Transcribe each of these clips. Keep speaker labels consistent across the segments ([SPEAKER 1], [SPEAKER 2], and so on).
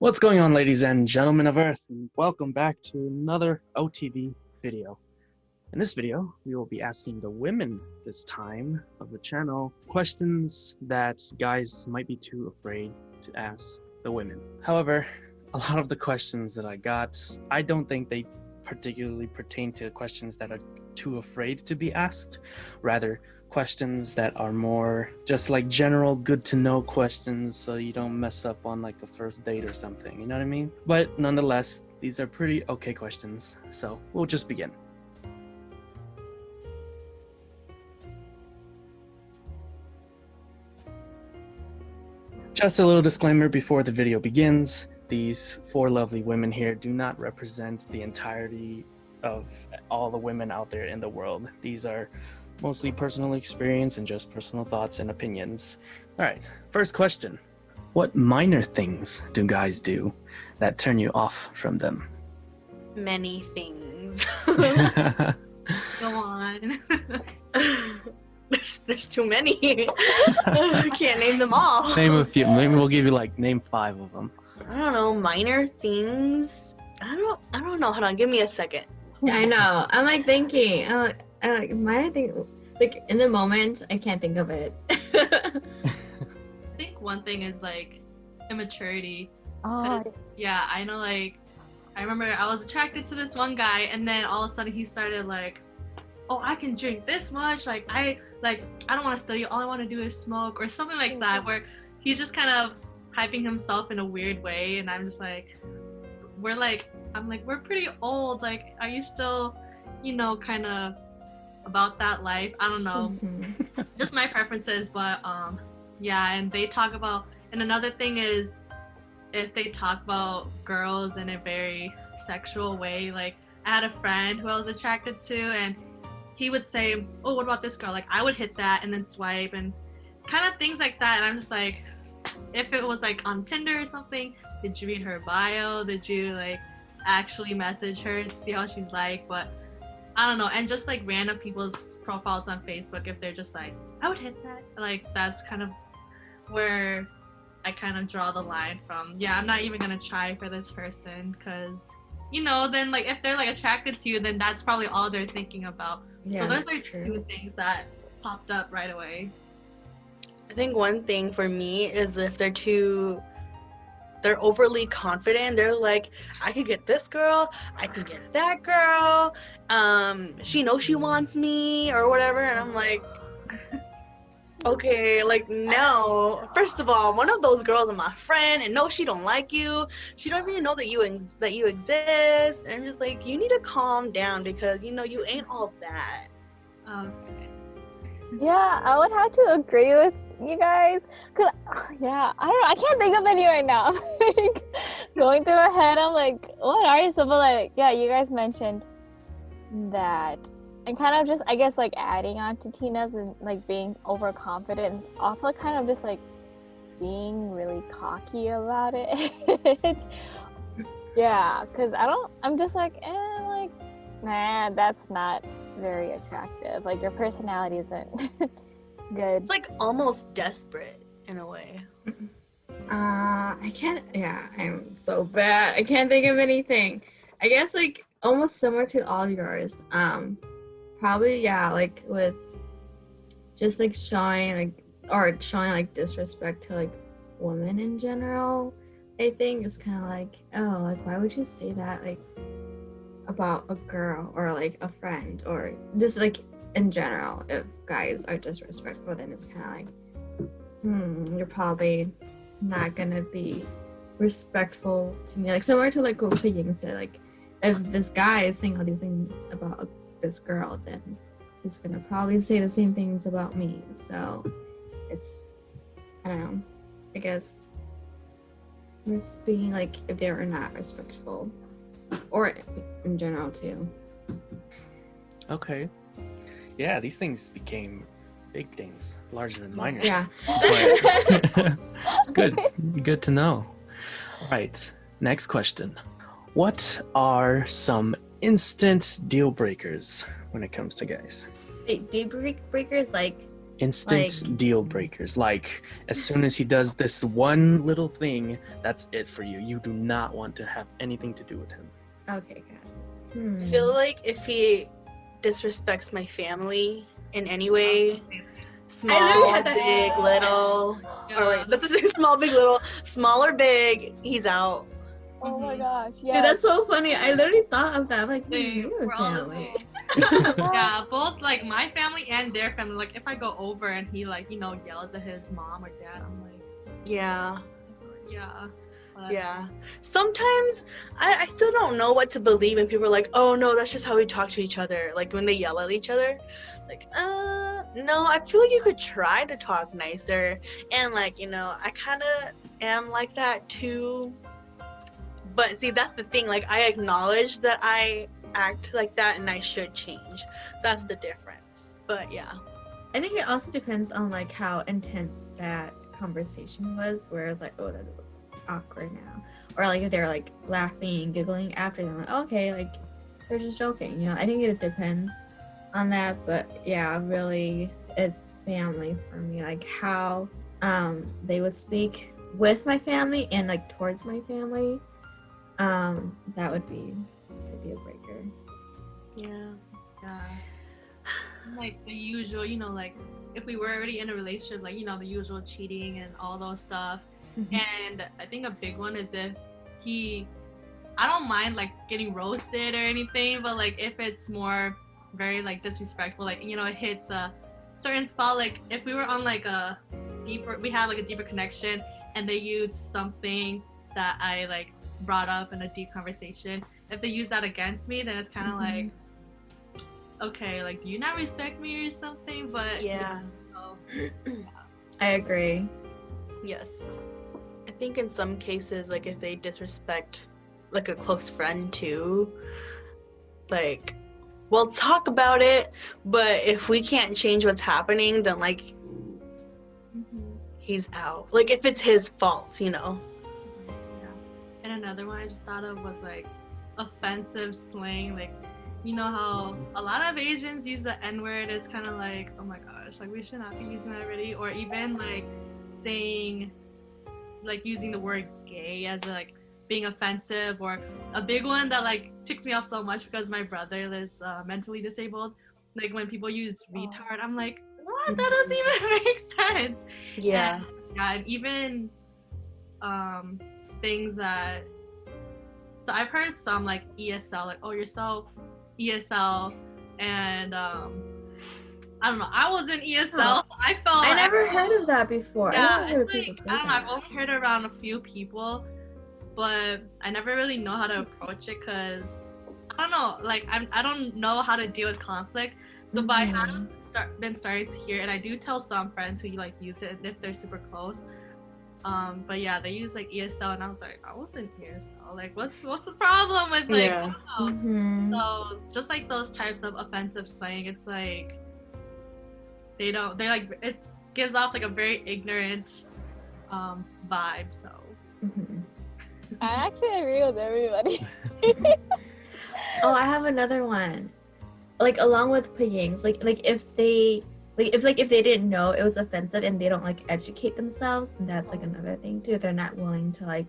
[SPEAKER 1] What's going on, ladies and gentlemen of Earth, and welcome back to another OTV video. In this video, we will be asking the women this time of the channel questions that guys might be too afraid to ask the women. However, a lot of the questions that I got, I don't think they particularly pertain to questions that are too afraid to be asked. Rather, questions that are more just like general good to know questions so you don't mess up on like a first date or something, you know what I mean? But nonetheless, these are pretty okay questions, so we'll just begin. Just a little disclaimer before the video begins. These four lovely women here do not represent the entirety of all the women out there in the world. These are mostly personal experience and just personal thoughts and opinions. All right, first question. What minor things do guys do that turn you off from them?
[SPEAKER 2] Many things.
[SPEAKER 3] Go on.
[SPEAKER 2] There's too many. I can't name them all.
[SPEAKER 1] Name a few. Maybe we'll give you like name 5 of them.
[SPEAKER 2] I don't know, minor things. I don't know. Hold on, give me a second.
[SPEAKER 3] I know. I'm like thinking. I like minor thing. Like in the moment, I can't think of it.
[SPEAKER 4] I think one thing is like immaturity.
[SPEAKER 5] Oh,
[SPEAKER 4] Yeah, I know. Like, I remember I was attracted to this one guy, and then all of a sudden he started like, "Oh, I can drink this much. I don't want to study. All I want to do is smoke," or something like that. Where he's just kind of hyping himself in a weird way, and I'm just like, we're pretty old. Like, are you still, kind of about that life? I don't know.
[SPEAKER 3] Mm-hmm.
[SPEAKER 4] Just my preferences, but yeah. And they talk about, and another thing is, if they talk about girls in a very sexual way. Like, I had a friend who I was attracted to, and he would say, "Oh, what about this girl?" Like, I would hit that and then swipe and kind of things like that. And I'm just like, if it was like on Tinder or something, did you read her bio? Did you like actually message her to see how she's like? But I don't know. And just like random people's profiles on Facebook, if they're just like, "I would hit that," like that's kind of where I kind of draw the line from. Yeah, I'm not even gonna try for this person, because then like if they're like attracted to you, then that's probably all they're thinking about.
[SPEAKER 3] Yeah,
[SPEAKER 4] So those
[SPEAKER 3] that's
[SPEAKER 4] are
[SPEAKER 3] true.
[SPEAKER 4] two things that popped up right away.
[SPEAKER 2] I think one thing for me is if they're overly confident. They're like, "I could get this girl, I can get that girl, she knows she wants me," or whatever. And I'm like, okay, like, no. First of all, one of those girls is my friend, and no, she don't like you. She don't even know that you exist. And I'm just like, you need to calm down, because you ain't all that.
[SPEAKER 4] Okay.
[SPEAKER 5] yeah, I would have to agree with you guys. Cause yeah, I don't know. I can't think of any right now. Like, going through my head, I'm like, what are you? So, but like, yeah, you guys mentioned that, and kind of just, I guess, like adding on to Tina's and like being overconfident, also kind of just like being really cocky about it. Yeah, cause I'm just like, like, nah, that's not very attractive. Like, your personality isn't good.
[SPEAKER 2] It's like almost desperate in a way.
[SPEAKER 3] I can't. Yeah, I'm so bad. I can't think of anything. I guess like almost similar to all of yours. Probably like with just like showing like disrespect to like women in general. I think it's kind of like, oh, like why would you say that like about a girl or like a friend, or just like in general, if guys are disrespectful, then it's kind of like, you're probably not gonna be respectful to me. Like similar to like what Ying said, like if this guy is saying all these things about this girl, then he's gonna probably say the same things about me. So it's, I don't know, I guess it's being like, if they are not respectful, or in general too.
[SPEAKER 1] Okay. Yeah, these things became big things, larger than minor.
[SPEAKER 3] Yeah.
[SPEAKER 1] But good to know. All right, next question. What are some instant deal breakers when it comes to guys?
[SPEAKER 3] Wait, dealbreakers like
[SPEAKER 1] Instant
[SPEAKER 3] Like-
[SPEAKER 1] deal breakers. Like, as soon as he does this one little thing, that's it for you. You do not want to have anything to do with him.
[SPEAKER 3] Okay, got it.
[SPEAKER 2] I feel like if he disrespects my family in any way, small,
[SPEAKER 3] had that-
[SPEAKER 2] big, little, or wait, this is small, big, little, small or big, he's out.
[SPEAKER 5] Oh my gosh.
[SPEAKER 3] Dude,
[SPEAKER 5] Yeah.
[SPEAKER 3] that's so funny. I literally thought of that. Like,
[SPEAKER 4] Same.
[SPEAKER 3] your
[SPEAKER 4] We're all
[SPEAKER 3] family.
[SPEAKER 4] Yeah, both like my family and their family. Like if I go over and he like, you know, yells at his mom or dad, I'm like,
[SPEAKER 2] Yeah.
[SPEAKER 4] yeah. But
[SPEAKER 2] Yeah. Sometimes I still don't know what to believe when people are like, oh no, that's just how we talk to each other. Like when they yell at each other. Like, no, I feel like you could try to talk nicer. And like, you know, I kind of am like that too. But see, that's the thing. Like I acknowledge that I act like that and I should change. That's the difference. But yeah.
[SPEAKER 3] I think it also depends on like how intense that conversation was, where it's like, oh, that's awkward now, or like if they're like laughing and giggling after, them, like, okay, like they're just joking, you know. I think it depends on that, but yeah, really, it's family for me. Like how they would speak with my family and like towards my family, that would be a deal breaker.
[SPEAKER 2] Yeah.
[SPEAKER 4] yeah. Like the usual, you know, like if we were already in a relationship, like, you know, the usual cheating and all those stuff. And I think a big one is if I don't mind like getting roasted or anything, but like if it's more very like disrespectful, like, you know, it hits a certain spot, like if we were on like we had like a deeper connection and they used something that I like brought up in a deep conversation, if they use that against me, then it's kind of like, okay, like, do you not respect me or something? But
[SPEAKER 2] Yeah.
[SPEAKER 4] So,
[SPEAKER 3] I agree.
[SPEAKER 2] Yes. I think in some cases, like if they disrespect like a close friend too, like we'll talk about it, but if we can't change what's happening, then like he's out. Like if it's his fault, you know.
[SPEAKER 4] yeah. And another one I just thought of was like offensive slang, like, you know how a lot of Asians use the N-word. It's kind of like, oh my gosh, like we should not be using that already. Or even like saying, like using the word gay as like being offensive. Or a big one that like ticks me off so much because my brother is mentally disabled. Like when people use retard, I'm like, what? That doesn't even make sense.
[SPEAKER 2] Yeah.
[SPEAKER 4] And, yeah, and even things that, so I've heard some like ESL, like, oh, you're so ESL, and I don't know, I was in ESL.
[SPEAKER 3] Huh.
[SPEAKER 4] I felt
[SPEAKER 3] I never heard of that before.
[SPEAKER 4] yeah,
[SPEAKER 3] I never heard
[SPEAKER 4] it's
[SPEAKER 3] people
[SPEAKER 4] like,
[SPEAKER 3] say
[SPEAKER 4] I don't know,
[SPEAKER 3] that.
[SPEAKER 4] I've only heard it around a few people, but I never really know how to approach it because I don't know, like I don't know how to deal with conflict. So but I have been starting to hear, and I do tell some friends who like use it if they're super close. But yeah, they use like ESL, and I was like, I wasn't ESL. Like, what's the problem with like?
[SPEAKER 2] Yeah.
[SPEAKER 4] I don't know. So just like those types of offensive slang, it's like they like, it gives off like a very ignorant vibe. So
[SPEAKER 5] I actually agree with everybody.
[SPEAKER 3] Oh, I have another one. Like along with payings, like if they if they didn't know it was offensive and they don't like educate themselves, then that's like another thing too. They're not willing to like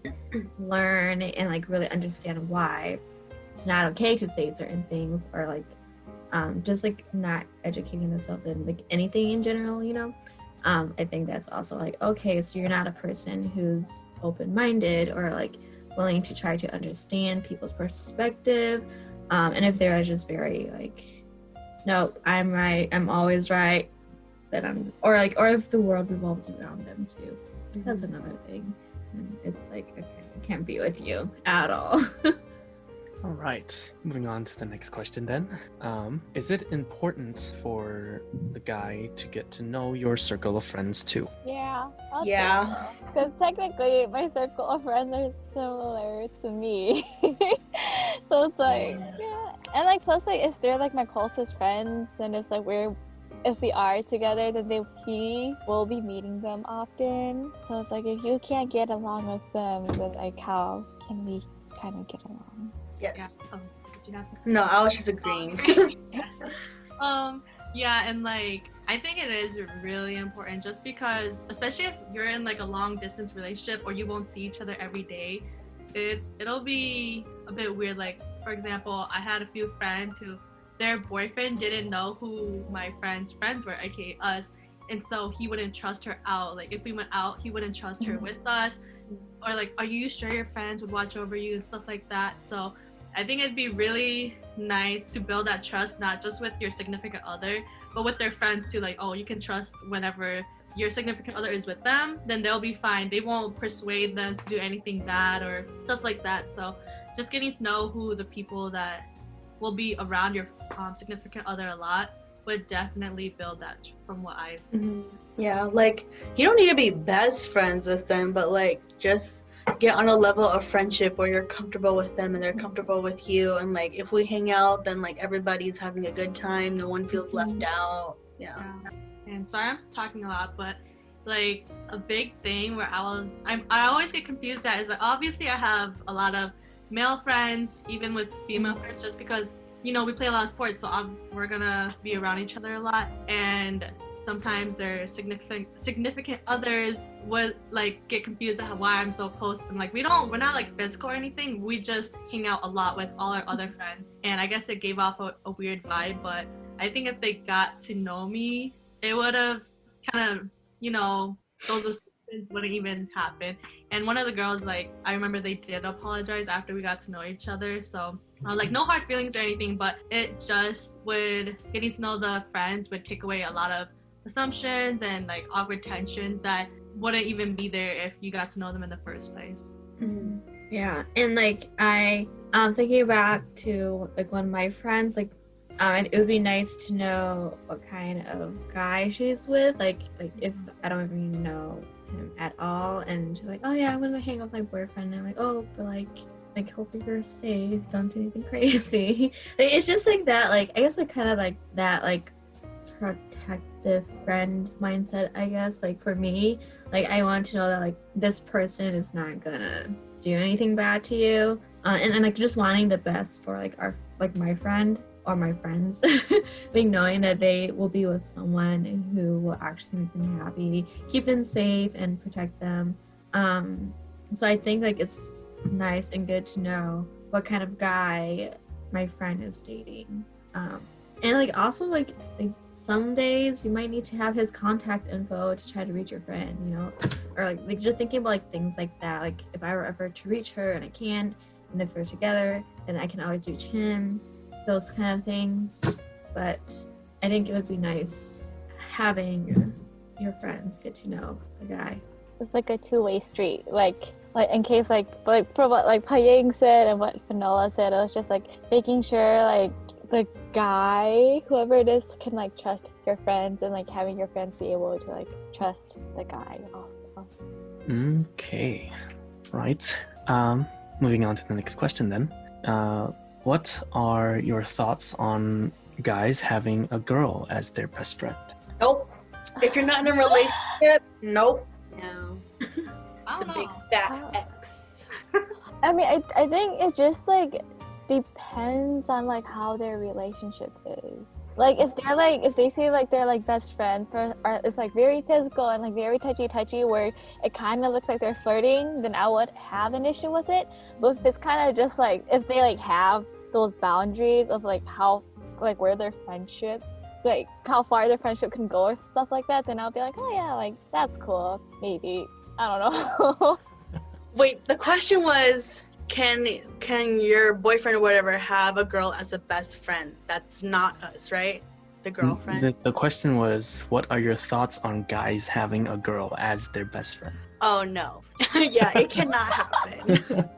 [SPEAKER 3] learn and like really understand why it's not okay to say certain things, or like just like not educating themselves in like anything in general, you know. I think that's also like, okay, so you're not a person who's open-minded or like willing to try to understand people's perspective. And if they're just very like, no, I'm right, I'm always right, then or if the world revolves around them too, that's another thing. And it's like, okay, I can't be with you at all.
[SPEAKER 1] All right, moving on to the next question then. Is it important for the guy to get to know your circle of friends too?
[SPEAKER 5] Yeah.
[SPEAKER 2] Yeah.
[SPEAKER 5] Because technically, my circle of friends are similar to me. So it's like, yeah. And like, plus, like, if they're like my closest friends, then it's like if we are together, then he will be meeting them often. So it's like, if you can't get along with them, then like, how can we kind of get along?
[SPEAKER 2] Yes.
[SPEAKER 4] yeah. Did you have something?
[SPEAKER 2] No, I was just agreeing.
[SPEAKER 4] Yes. Yeah, and like I think it is really important just because, especially if you're in like a long distance relationship or you won't see each other every day, it'll be a bit weird. Like, for example, I had a few friends who their boyfriend didn't know who my friends' friends were, aka us, and so he wouldn't trust her out. Like, if we went out, he wouldn't trust her with us, or like, are you sure your friends would watch over you and stuff like that. So I think it'd be really nice to build that trust, not just with your significant other, but with their friends too. Like, oh, you can trust whenever your significant other is with them, then they'll be fine. They won't persuade them to do anything bad or stuff like that. So just getting to know who the people that will be around your significant other a lot would definitely build that from what I've
[SPEAKER 2] Yeah, like you don't need to be best friends with them, but like just get on a level of friendship where you're comfortable with them and they're comfortable with you, and like if we hang out then like everybody's having a good time, no one feels left out. Yeah.
[SPEAKER 4] And sorry I'm talking a lot, but like a big thing where I always get confused at is like, obviously I have a lot of male friends, even with female friends, just because, you know, we play a lot of sports, so we're gonna be around each other a lot, and sometimes their significant others would like get confused at why I'm so close. And like we're not like physical or anything, we just hang out a lot with all our other friends, and I guess it gave off a weird vibe. But I think if they got to know me, it would have kind of, you know, those assumptions wouldn't even happen. And one of the girls, like, I remember they did apologize after we got to know each other. So I was like, no hard feelings or anything, but it just getting to know the friends would take away a lot of assumptions and like awkward tensions that wouldn't even be there if you got to know them in the first place.
[SPEAKER 3] Yeah, and like I'm thinking back to like one of my friends, like and it would be nice to know what kind of guy she's with, like if I don't even know him at all, and she's like, oh yeah, I'm gonna hang out with my boyfriend, and I'm like, oh, but like hopefully you're safe, don't do anything crazy. Like, it's just like that, like I guess like kind of like that like protective friend mindset, I guess. Like for me, like I want to know that like this person is not gonna do anything bad to you, and like just wanting the best for like my friend or my friends. Like knowing that they will be with someone who will actually make them happy, keep them safe, and protect them. So I think like it's nice and good to know what kind of guy my friend is dating. And like also like some days you might need to have his contact info to try to reach your friend, you know, or like just thinking about like things like that. Like if I were ever to reach her and I can't, and if we're together, then I can always reach him. Those kind of things. But I think it would be nice having your friends get to know the guy.
[SPEAKER 5] It's like a two-way street. Like in case like for what like Paying said and what Finola said, it was just like making sure like the guy, whoever it is, can like trust your friends, and like having your friends be able to like trust the guy also.
[SPEAKER 1] Okay, right. Moving on to the next question then. What are your thoughts on guys having a girl as their best friend?
[SPEAKER 2] Nope. If you're not in a relationship, nope. No.
[SPEAKER 4] I
[SPEAKER 2] It's a
[SPEAKER 4] don't
[SPEAKER 2] big
[SPEAKER 4] know.
[SPEAKER 2] fat X.
[SPEAKER 5] I mean, I think it just like depends on like how their relationship is. Like if they say like they're like best friends, or it's like very physical and like very touchy where it kind of looks like they're flirting, then I would have an issue with it. But if it's kind of just like if they like have those boundaries of like how like where their friendships, like how far their friendship can go or stuff like that, then I'll be like, oh yeah, like that's cool, maybe. I don't know.
[SPEAKER 2] Wait, the question was, can your boyfriend or whatever have a girl as a best friend? That's not us, right? The girlfriend?
[SPEAKER 1] The question was, what are your thoughts on guys having a girl as their best friend?
[SPEAKER 2] Oh no. Yeah, it cannot happen.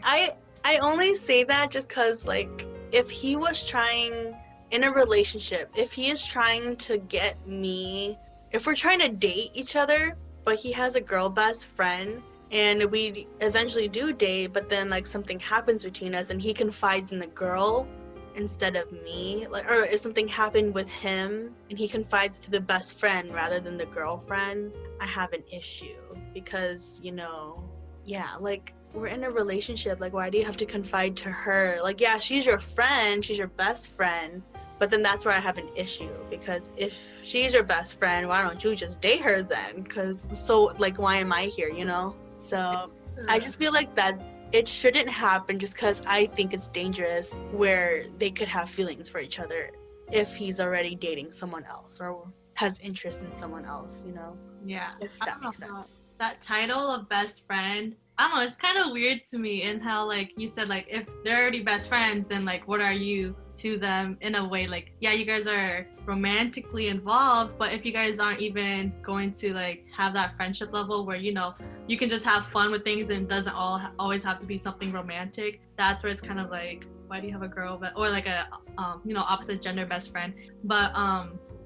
[SPEAKER 2] I only say that just because like if he was trying in a relationship, if he is trying to get me, if we're trying to date each other, but he has a girl best friend, and we eventually do date, but then like something happens between us and he confides in the girl instead of me, like, or if something happened with him and he confides to the best friend rather than the girlfriend, I have an issue. Because, you know, yeah, like we're in a relationship, like why do you have to confide to her? Like, yeah, she's your friend, she's your best friend, But then that's where I have an issue, because if she's your best friend, why don't you just date her then? Because so like, why am I here, you know? So I just feel like that it shouldn't happen, just because I think it's dangerous where they could have feelings for each other if he's already dating someone else or has interest in someone else, you know?
[SPEAKER 4] Yeah.
[SPEAKER 2] If
[SPEAKER 4] I
[SPEAKER 2] that
[SPEAKER 4] don't know
[SPEAKER 2] makes sense.
[SPEAKER 4] how- That title of best friend, I don't know, it's kind of weird to me, in how like you said, like if they're already best friends, then like what are you to them, in a way? Like, yeah, you guys are romantically involved, but if you guys aren't even going to like have that friendship level where, you know, you can just have fun with things and it doesn't always have to be something romantic, that's where it's kind of like, why do you have a girl or like a you know, opposite gender best friend? But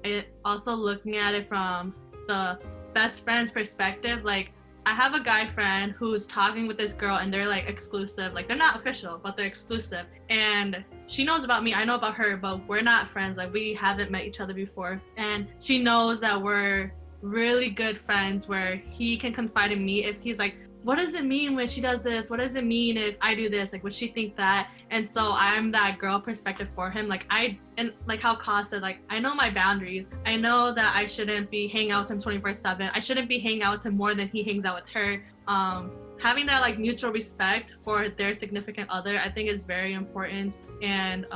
[SPEAKER 4] it also, looking at it from the best friend's perspective, like I have a guy friend who's talking with this girl and they're like exclusive, like they're not official, but they're exclusive, and she knows about me, I know about her, but we're not friends, like we haven't met each other before, and she knows that we're really good friends, where he can confide in me if he's like, what does it mean when she does this? What does it mean if I do this? Like, would she think that? And so I'm that girl perspective for him. Like and like how Ka said, like, I know my boundaries. I know that I shouldn't be hanging out with him 24/7. I shouldn't be hanging out with him more than he hangs out with her. Having that like mutual respect for their significant other, I think is very important. And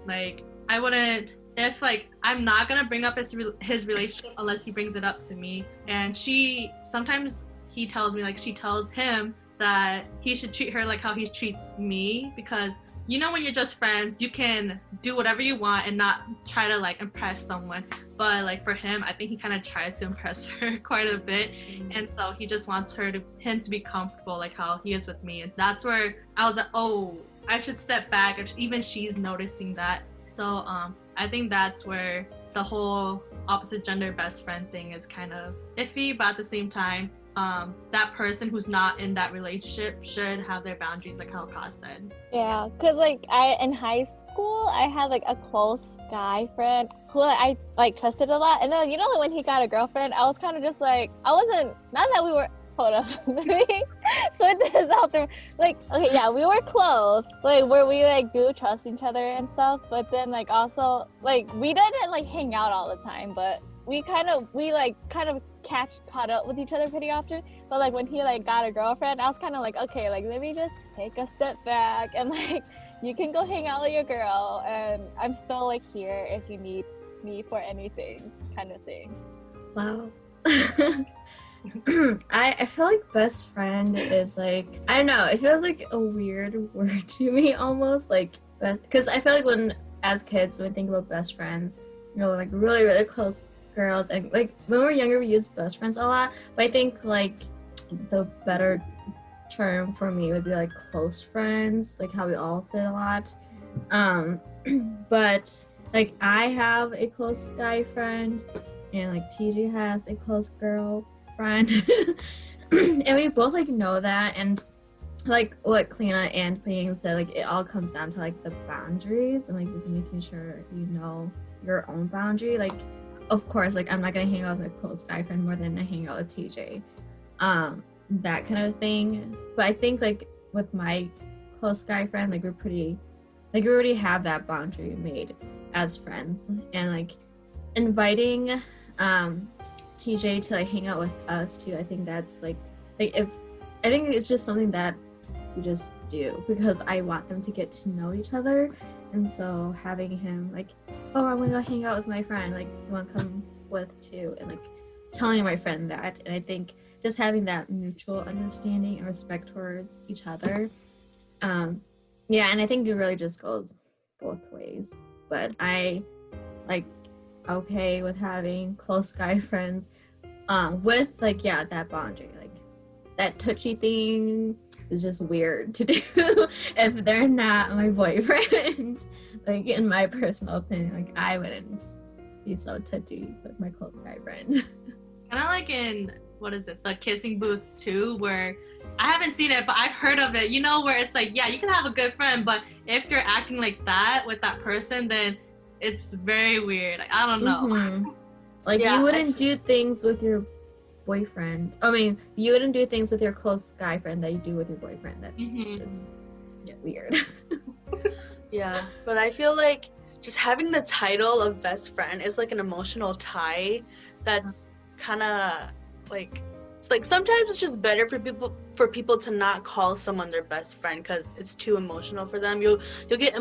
[SPEAKER 4] like, I wouldn't, if like, I'm not gonna bring up his relationship unless he brings it up to me. And she sometimes, he tells me, like she tells him that he should treat her like how he treats me, because you know, when you're just friends, you can do whatever you want and not try to like impress someone. But like for him, I think he kind of tries to impress her quite a bit, and so he just wants him to be comfortable like how he is with me. And that's where I was like, oh, I should step back. Even she's noticing that. So I think that's where the whole opposite gender best friend thing is kind of iffy, but at the same time, that person who's not in that relationship should have their boundaries, like how Ka said.
[SPEAKER 5] Yeah, because like in high school, I had like a close guy friend who I like trusted a lot. And then, you know, like, when he got a girlfriend, I was kind of just like, not that we were, hold up, let me sort this out there. Like, okay, yeah, we were close, like where we like do trust each other and stuff. But then like also, like we didn't like hang out all the time, but we kind of caught up with each other pretty often. But like when he like got a girlfriend, I was kind of like, okay, like let me just take a step back and like you can go hang out with your girl, and I'm still like here if you need me for anything, kind of thing.
[SPEAKER 3] Wow. I feel like best friend is like, I don't know, it feels like a weird word to me almost, like, because I feel like when as kids, when we think about best friends, you know, like really really close girls, and like when we're younger we use best friends a lot, but I think like the better term for me would be like close friends, like how we all say a lot. But like I have a close guy friend, and like TJ has a close girl friend. And we both like know that, and like what Kalyna and Ping said, like it all comes down to like the boundaries and like just making sure you know your own boundary. Like of course, like I'm not gonna hang out with a close guy friend more than I hang out with TJ, that kind of thing. But I think like with my close guy friend, like we're pretty, like we already have that boundary made as friends, and like inviting TJ to like hang out with us too, I think that's like if I think it's just something that we just do because I want them to get to know each other. And so having him like, oh, I'm gonna go hang out with my friend, like you want to come with too, and like telling my friend that. And I think just having that mutual understanding and respect towards each other, yeah, and I think it really just goes both ways. But I like okay with having close guy friends with like, yeah, that boundary, like that touchy thing is just weird to do if they're not my boyfriend. Like in my personal opinion, like I wouldn't be so touchy with my close guy friend.
[SPEAKER 4] Kind of like in, what is it, the Kissing Booth 2, where I haven't seen it, but I've heard of it, you know, where it's like, yeah, you can have a good friend, but if you're acting like that with that person, then it's very weird. Like, I don't know.
[SPEAKER 3] Mm-hmm. Like
[SPEAKER 2] Yeah,
[SPEAKER 3] you wouldn't do things with your boyfriend. I mean, you wouldn't do things with your close guy friend that you do with your boyfriend. That's just weird.
[SPEAKER 2] Yeah, but I feel like just having the title of best friend is like an emotional tie that's kind of like, it's like sometimes it's just better for people to not call someone their best friend because it's too emotional for them. You'll get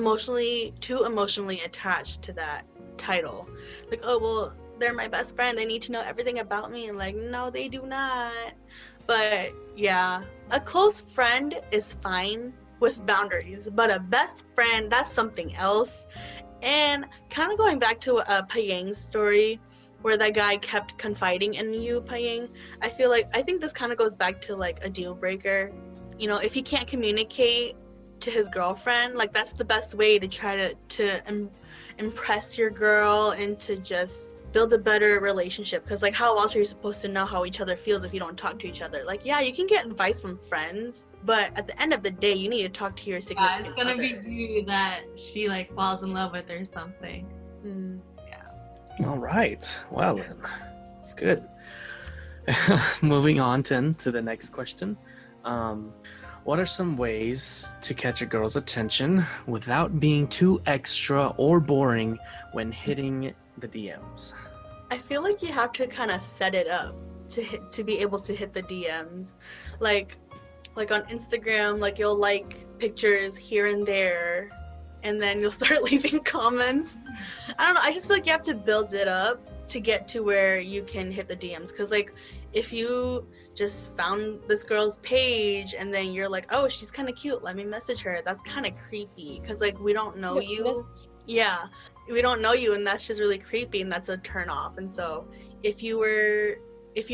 [SPEAKER 2] too emotionally attached to that title. Like, oh well, they're my best friend, they need to know everything about me. And like, no, they do not. But yeah, a close friend is fine with boundaries, but a best friend, that's something else. And kind of going back to Payang's story, where that guy kept confiding in you, Payang, I think this kind of goes back to like a deal breaker. You know, if he can't communicate to his girlfriend, like that's the best way to try to impress your girl and to just build a better relationship. Because like, how else are you supposed to know how each other feels if you don't talk to each other? Like, yeah, you can get advice from friends, but at the end of the day, you need to talk to your significant
[SPEAKER 4] It's gonna
[SPEAKER 2] other.
[SPEAKER 4] be you that she like falls in love with or something.
[SPEAKER 1] All right. Well, then, that's good. Moving on then to the next question. What are some ways to catch a girl's attention without being too extra or boring when hitting the DMs?
[SPEAKER 2] I feel like you have to kind of set it up to be able to hit the DMs. Like on Instagram, like you'll like pictures here and there, and then you'll start leaving comments. I don't know, I just feel like you have to build it up to get to where you can hit the DMs. Because like, if you just found this girl's page and then you're like, oh, she's kind of cute, let me message her, that's kind of creepy. Because like, we don't know you. Yeah, we don't know you, and that's just really creepy, and that's a turn off. And so if you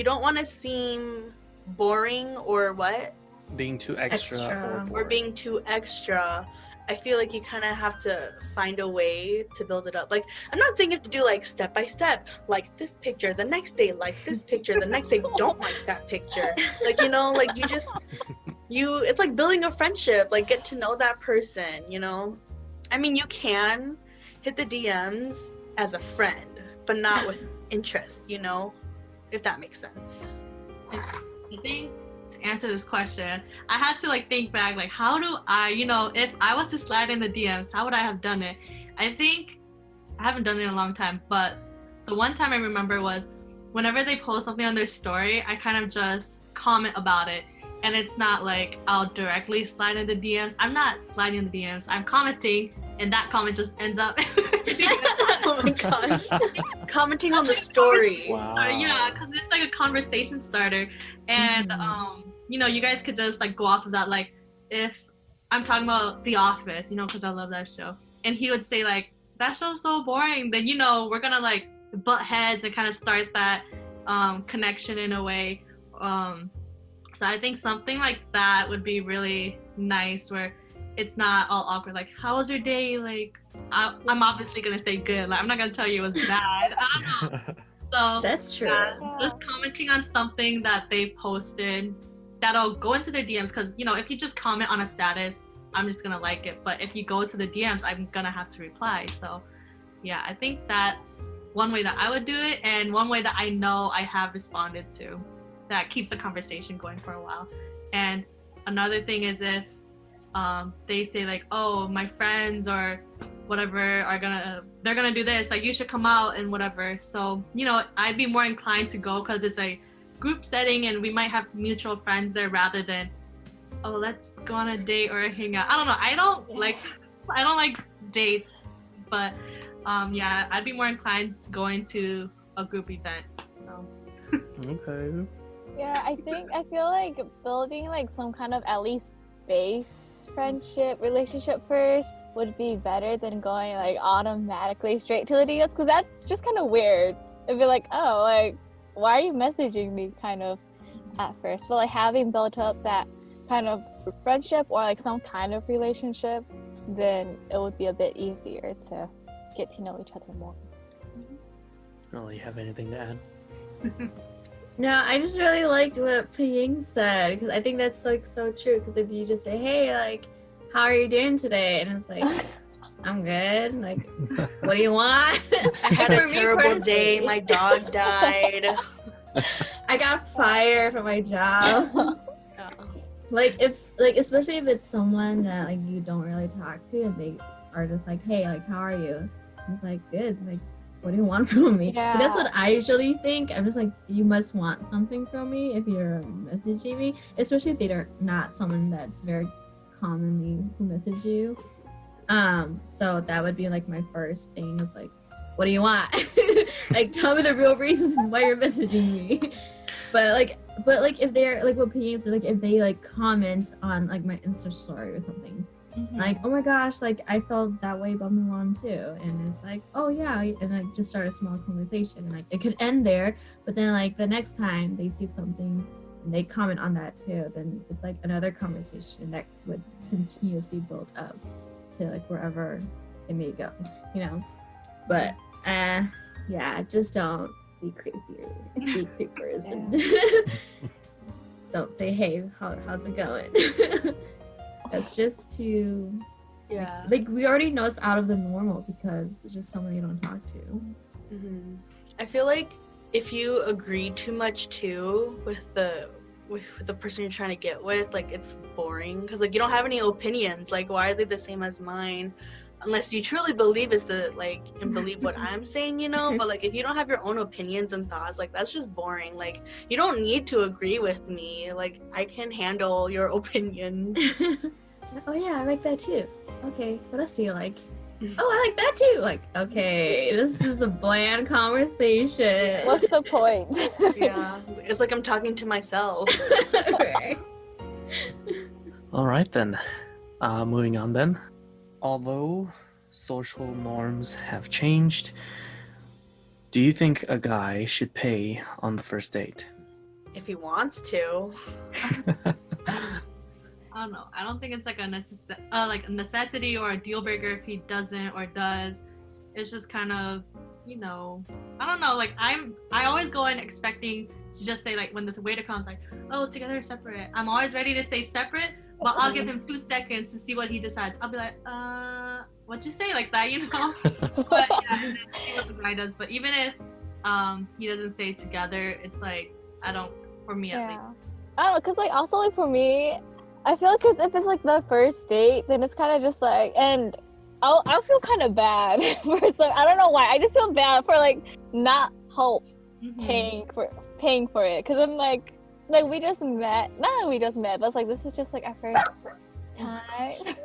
[SPEAKER 2] don't want to seem boring or what,
[SPEAKER 1] Being too extra.
[SPEAKER 2] or being too extra, I feel like you kind of have to find a way to build it up. Like, I'm not saying you have to do like step by step, like this picture the next day, like this picture the next day, don't like that picture. Like, you know, like it's like building a friendship, like get to know that person, you know? I mean, you can hit the DMs as a friend, but not with interest, you know? If that makes sense.
[SPEAKER 4] I think to answer this question, I had to like think back, like how do I, you know, if I was to slide in the DMs, how would I have done it? I think I haven't done it in a long time, but the one time I remember was whenever they post something on their story, I kind of just comment about it. And it's not like I'll directly slide in the DMs. I'm not sliding in the DMs. I'm commenting, and that comment just ends up.
[SPEAKER 2] Oh my gosh. Commenting on the story.
[SPEAKER 1] Wow.
[SPEAKER 4] Yeah, because it's like a conversation starter. And, you know, you guys could just like go off of that. Like, if I'm talking about The Office, you know, because I love that show. And he would say, like, that show's so boring. Then, you know, we're going to like butt heads and kind of start that connection in a way. So I think something like that would be really nice, where it's not all awkward. Like, how was your day? Like, I'm obviously gonna say good. Like, I'm not gonna tell you it was bad. I don't know. So
[SPEAKER 3] That's true.
[SPEAKER 4] Just commenting on something that they posted that'll go into their DMs. Because, you know, if you just comment on a status, I'm just gonna like it. But if you go to the DMs, I'm gonna have to reply. So yeah, I think that's one way that I would do it, and one way that I know I have responded to. That keeps the conversation going for a while. And another thing is if they say like, oh, my friends or whatever they're gonna do this, like you should come out and whatever. So, you know, I'd be more inclined to go because it's a group setting and we might have mutual friends there rather than, oh, let's go on a date or a hangout. I don't know. I don't like dates, but yeah, I'd be more inclined going to a group event. So
[SPEAKER 1] Okay.
[SPEAKER 5] Yeah, I feel like building like some kind of at least base relationship first would be better than going like automatically straight to the DMs, because that's just kind of weird. It'd be like, oh, like, why are you messaging me kind of at first? But like having built up that kind of friendship or like some kind of relationship, then it would be a bit easier to get to know each other more.
[SPEAKER 1] Oh, you have anything to add?
[SPEAKER 3] No, I just really liked what Paying said, because I think that's like so true. Because if you just say, hey, like, how are you doing today? And it's like, I'm good. Like, what do you want?
[SPEAKER 2] I had a
[SPEAKER 3] For me
[SPEAKER 2] terrible day.
[SPEAKER 3] personally,
[SPEAKER 2] My dog died.
[SPEAKER 3] I got fired from my job. Like, especially if it's someone that like you don't really talk to, and they are just like, hey, like, how are you? I was like, good. Like, what do you want from me?
[SPEAKER 5] Yeah.
[SPEAKER 3] But that's what I usually think. I'm just like, you must want something from me if you're messaging me, especially if they're not someone that's very commonly who message you. So that would be like my first thing is like, what do you want? Like, tell me the real reason why you're messaging me. But like if they're like opinions, like if they like comment on like my Insta story or something, like, oh my gosh, like I felt that way about Mulan too, and it's like, oh yeah, and like just start a small conversation, and like it could end there, but then like the next time they see something and they comment on that too, then it's like another conversation that would continuously build up to like wherever it may go, you know. But yeah, just don't be creepers and don't say, hey, how's it going? That's just too,
[SPEAKER 2] Yeah.
[SPEAKER 3] like we already know it's out of the normal because it's just someone you don't talk to.
[SPEAKER 2] I feel like if you agree too much too with the person you're trying to get with, like it's boring because like you don't have any opinions. Like why are they the same as mine? Unless you truly believe and believe what I'm saying, you know. But like if you don't have your own opinions and thoughts, like that's just boring. Like you don't need to agree with me. Like I can handle your opinions.
[SPEAKER 3] Oh yeah, I like that too. Okay, what else do you like? Oh, I like that too. Like, okay, this is a bland conversation.
[SPEAKER 5] What's the point?
[SPEAKER 2] Yeah, it's like I'm talking to myself.
[SPEAKER 3] Right.
[SPEAKER 1] All right then. Moving on then. Although social norms have changed, do you think a guy should pay on the first date?
[SPEAKER 2] If he wants to.
[SPEAKER 4] I don't know. I don't think it's like a necessity or a deal breaker if he doesn't or does. It's just kind of, you know, I don't know. Like I always go in expecting to just say like when this waiter comes like, oh, together or separate. I'm always ready to say separate, but I'll give him 2 seconds to see what he decides. I'll be like, what'd you say, like that, you know? But yeah, and then see what the guy does. But even if he doesn't say together, it's like for me at least.
[SPEAKER 5] I don't know, cause like also like for me, I feel like cause if it's like the first date, then it's kind of just like, and I'll feel kind of bad for it's like I don't know why I just feel bad for like not paying for it, cause I'm like we just met, not that we just met, but it's like this is just like our first time.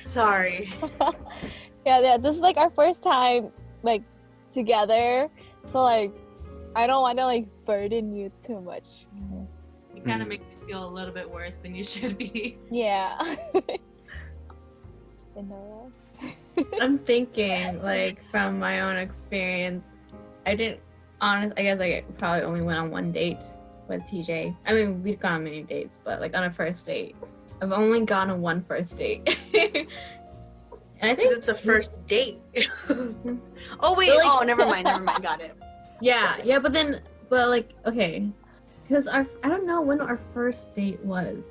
[SPEAKER 2] Sorry.
[SPEAKER 5] Yeah, this is like our first time like together, so like I don't want to like burden you too much.
[SPEAKER 4] It kind of makes me feel a little bit worse than you should be.
[SPEAKER 5] Yeah. Finola?
[SPEAKER 3] I'm thinking, like, from my own experience, I guess I probably only went on one date with TJ. I mean, we've gone on many dates, but like on a first date, I've only gone on one first date. And I think
[SPEAKER 2] it's a first date. Oh wait, like, never mind, got it.
[SPEAKER 3] Yeah, but like, okay, because I don't know when our first date was.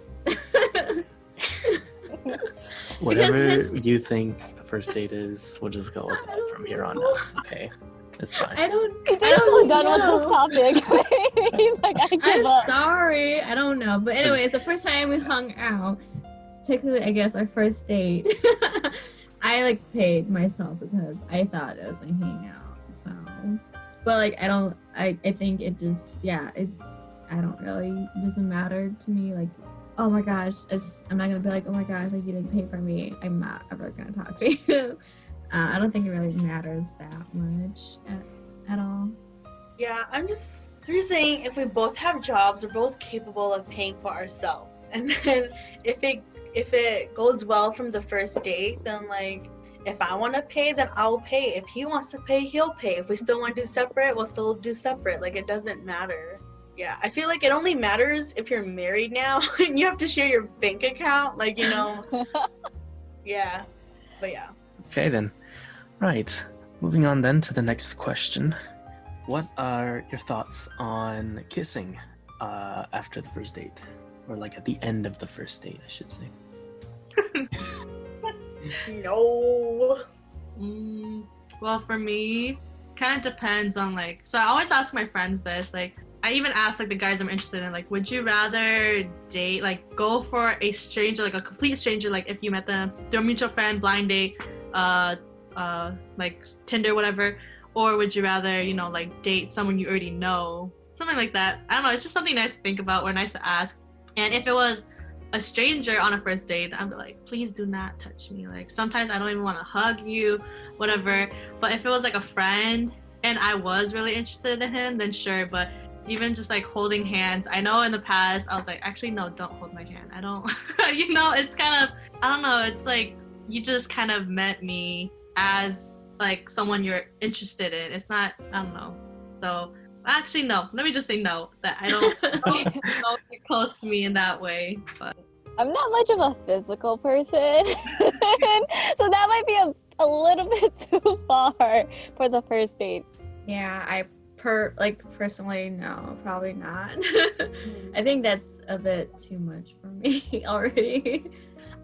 [SPEAKER 1] Whatever you think the first date is, we'll just go with that from here on out. Okay, it's fine.
[SPEAKER 5] I don't done with this topic. He's like,
[SPEAKER 3] I'm sorry, I don't know. But anyway, it's the first time we hung out. Technically, I guess our first date. I like paid myself because I thought it was a hangout. So, but like I think it just I don't really, it doesn't matter to me. Like, oh my gosh, I'm not gonna be like, oh my gosh, like you didn't pay for me. I'm not ever gonna talk to you. I don't think it really matters that much at all.
[SPEAKER 2] Yeah, I'm just saying if we both have jobs, we're both capable of paying for ourselves. And then if it goes well from the first date, then like if I want to pay, then I'll pay. If he wants to pay, he'll pay. If we still want to do separate, we'll still do separate. Like it doesn't matter. Yeah, I feel like it only matters if you're married now and you have to share your bank account, like, you know. Yeah, but yeah.
[SPEAKER 1] Okay then. Right. Moving on then to the next question. What are your thoughts on kissing after the first date? Or like at the end of the first date, I should say.
[SPEAKER 2] No.
[SPEAKER 4] Well, for me, kind of depends on like, so I always ask my friends this, like, I even ask like the guys I'm interested in, like, would you rather date, like go for a stranger, like a complete stranger, like if you met them, their mutual friend, blind date, like Tinder, whatever, or would you rather, you know, like date someone you already know, something like that? I don't know. It's just something nice to think about or nice to ask. And if it was a stranger on a first date, I'd be like, please do not touch me. Like sometimes I don't even want to hug you, whatever. But if it was like a friend and I was really interested in him, then sure. But even just like holding hands, I know in the past I was like, actually no, don't hold my hand. I don't you know, it's kind of, I don't know, it's like you just kind of met me as like someone you're interested in. It's not, I don't know. So actually no, let me just say no, that I don't get close to me in that way. But
[SPEAKER 5] I'm not much of a physical person, so that might be a little bit too far for the first date.
[SPEAKER 3] Yeah, personally, no, probably not. I think that's a bit too much for me already.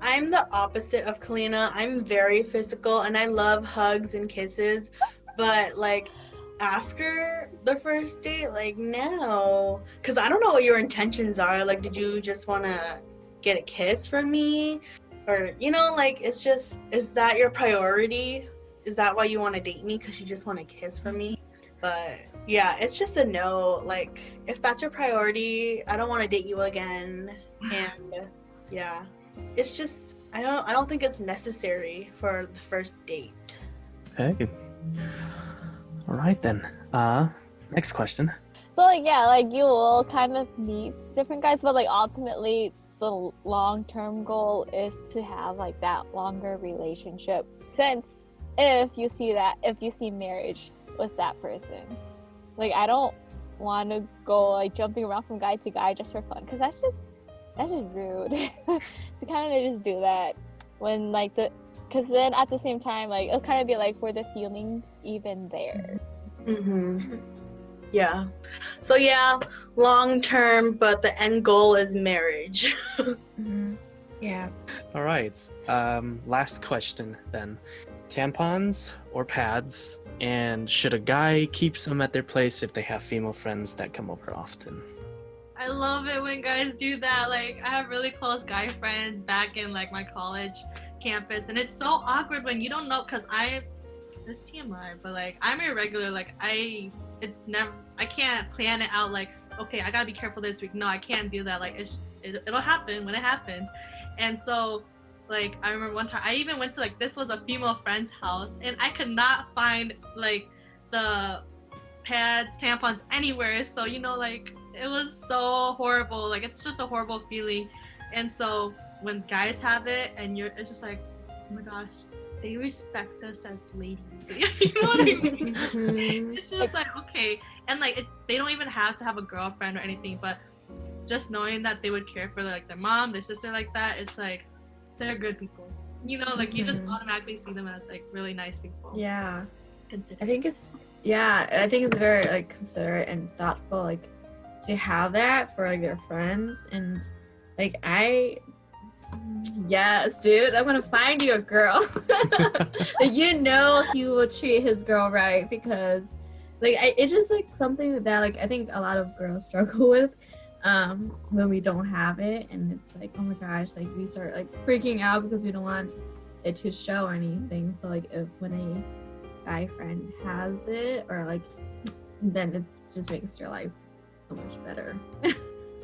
[SPEAKER 2] I'm the opposite of Kalyna. I'm very physical and I love hugs and kisses, but like after the first date, like no, because I don't know what your intentions are. Like, did you just want to get a kiss from me, or you know, like it's just, is that your priority? Is that why you want to date me, because you just want a kiss from me? But yeah, it's just a no. Like if that's your priority, I don't want to date you again. And yeah, it's just, I don't think it's necessary for the first date.
[SPEAKER 1] Okay. All right then. Next question.
[SPEAKER 5] So like yeah, like you will kind of meet different guys, but like ultimately the long-term goal is to have like that longer relationship. Since if you see marriage with that person, like I don't want to go like jumping around from guy to guy just for fun, because that's just rude to kind of just do that when like because then at the same time like it'll kind of be like, were the feelings even there?
[SPEAKER 2] Yeah, so yeah, long term, but the end goal is marriage.
[SPEAKER 3] Yeah.
[SPEAKER 1] All right. Last question then. Tampons or pads? And should a guy keep some at their place if they have female friends that come over often?
[SPEAKER 4] I love it when guys do that. Like I have really close guy friends back in like my college campus, and it's so awkward when you don't know, because this TMI, but like I'm irregular. Like I can't plan it out like, okay, I gotta be careful this week. No, I can't do that. Like it'll happen when it happens. And so like I remember one time I even went to like, this was a female friend's house, and I could not find like the pads, tampons anywhere. So you know, like it was so horrible. Like it's just a horrible feeling. And so when guys have it and it's just like, oh my gosh, they respect us as ladies. You know what I mean? It's just like, okay. And like they don't even have to have a girlfriend or anything, but just knowing that they would care for like their mom, their sister, like that, it's like they're good people. You know, like you just automatically see them as like really nice people.
[SPEAKER 3] Yeah. I think it's very like considerate and thoughtful, like to have that for like their friends. And like yes, dude, I'm gonna find you a girl. Like, you know, he will treat his girl right, because like it's just like something that like I think a lot of girls struggle with when we don't have it. And it's like, oh my gosh, like we start like freaking out because we don't want it to show anything. So like when a guy friend has it, or like, then it's just makes your life so much better.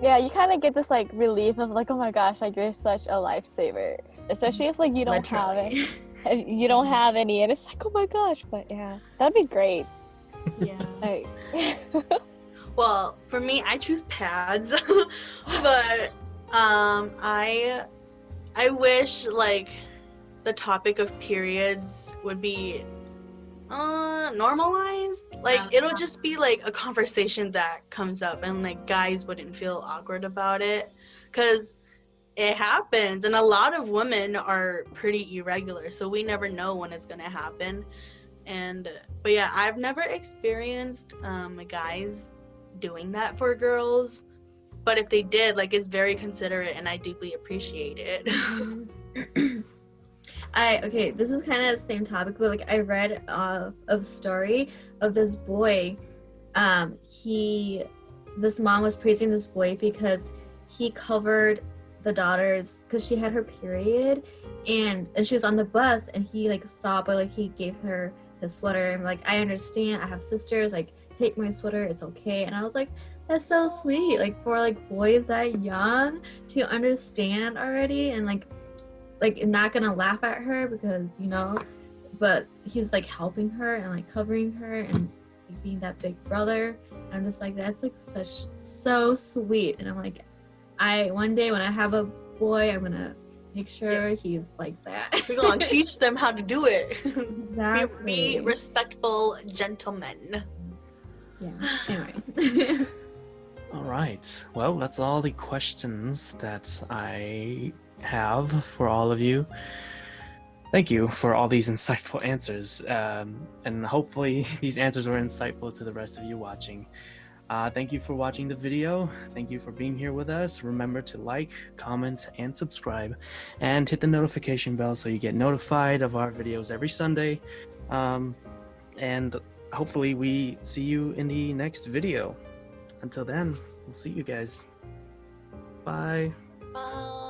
[SPEAKER 5] Yeah, you kind of get this like relief of like, oh my gosh, like you're such a lifesaver, especially if like you don't have it. If you don't have any, and it's like, oh my gosh. But yeah, that'd be great.
[SPEAKER 4] Yeah.
[SPEAKER 5] Like,
[SPEAKER 2] Well, for me, I choose pads, but I wish like the topic of periods would be normalized. Like it'll just be like a conversation that comes up, and like guys wouldn't feel awkward about it, because it happens, and a lot of women are pretty irregular, so we never know when it's gonna happen. But yeah, I've never experienced guys doing that for girls, but if they did, like it's very considerate and I deeply appreciate it.
[SPEAKER 3] Okay, this is kind of the same topic, but like I read a story of this boy. This mom was praising this boy because he covered the daughters, because she had her period, and she was on the bus, and he like saw, but like he gave her the sweater, and like, I understand, I have sisters, like take my sweater, it's okay. And I was like, that's so sweet, like for like boys that young to understand already, and like not gonna laugh at her because, you know, but he's like helping her and like covering her and like, being that big brother. And I'm just like, that's like so sweet. And I'm like, one day when I have a boy, I'm gonna make sure he's like that.
[SPEAKER 2] We're gonna teach them how to do it.
[SPEAKER 3] Exactly.
[SPEAKER 2] Be respectful gentlemen.
[SPEAKER 3] Yeah. Anyway.
[SPEAKER 1] All right. Well, that's all the questions that I have for all of you. Thank you for all these insightful answers, and hopefully these answers were insightful to the rest of you watching. Thank you for watching the video. Thank you for being here with us. Remember to like, comment, and subscribe, and hit the notification bell so you get notified of our videos every Sunday. And hopefully we see you in the next video. Until then, we'll see you guys. Bye.
[SPEAKER 2] Bye.